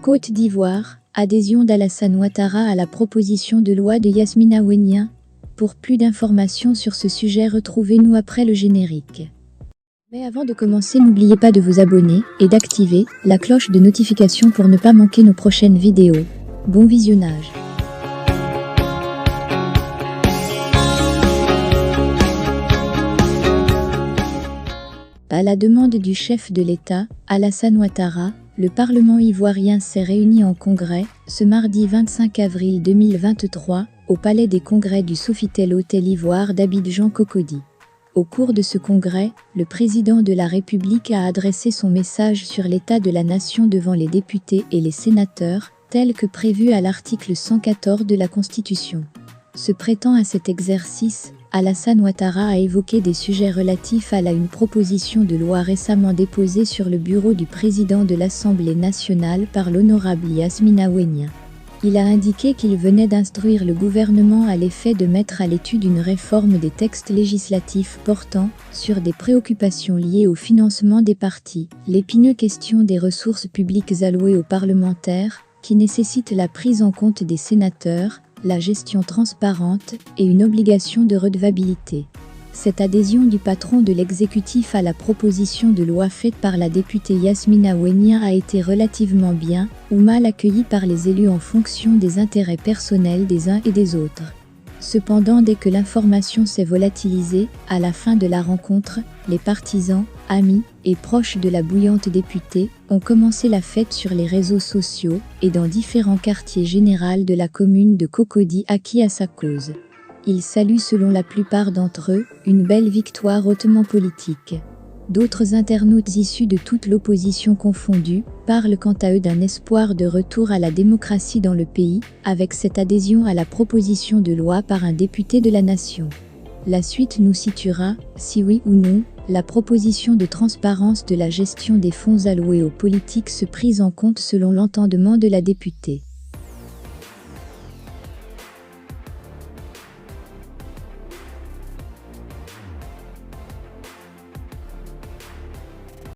Côte d'Ivoire, adhésion d'Alassane Ouattara à la proposition de loi de Yasmina Ouénia. Pour plus d'informations sur ce sujet, retrouvez-nous après le générique. Mais avant de commencer, n'oubliez pas de vous abonner et d'activer la cloche de notification pour ne pas manquer nos prochaines vidéos. Bon visionnage. À la demande du chef de l'État, Alassane Ouattara, le Parlement ivoirien s'est réuni en congrès, ce mardi 25 avril 2023, au Palais des Congrès du Sofitel Hôtel Ivoire d'Abidjan Cocody. Au cours de ce congrès, le président de la République a adressé son message sur l'état de la nation devant les députés et les sénateurs, tel que prévu à l'article 114 de la Constitution. Se prêtant à cet exercice, Alassane Ouattara a évoqué des sujets relatifs à une proposition de loi récemment déposée sur le bureau du président de l'Assemblée nationale par l'honorable Yasmina Ouénia. Il a indiqué qu'il venait d'instruire le gouvernement à l'effet de mettre à l'étude une réforme des textes législatifs portant sur des préoccupations liées au financement des partis, l'épineuse question des ressources publiques allouées aux parlementaires, qui nécessite la prise en compte des sénateurs, la gestion transparente et une obligation de redevabilité. Cette adhésion du patron de l'exécutif à la proposition de loi faite par la députée Yasmina Ouénia a été relativement bien ou mal accueillie par les élus en fonction des intérêts personnels des uns et des autres. Cependant, dès que l'information s'est volatilisée, à la fin de la rencontre, les partisans, amis et proches de la bouillante députée ont commencé la fête sur les réseaux sociaux et dans différents quartiers généraux de la commune de Cocody acquis à sa cause. Ils saluent selon la plupart d'entre eux une belle victoire hautement politique. D'autres internautes issus de toute l'opposition confondue parlent quant à eux d'un espoir de retour à la démocratie dans le pays, avec cette adhésion à la proposition de loi par un député de la nation. La suite nous situera, si oui ou non, la proposition de transparence de la gestion des fonds alloués aux politiques se prise en compte selon l'entendement de la députée.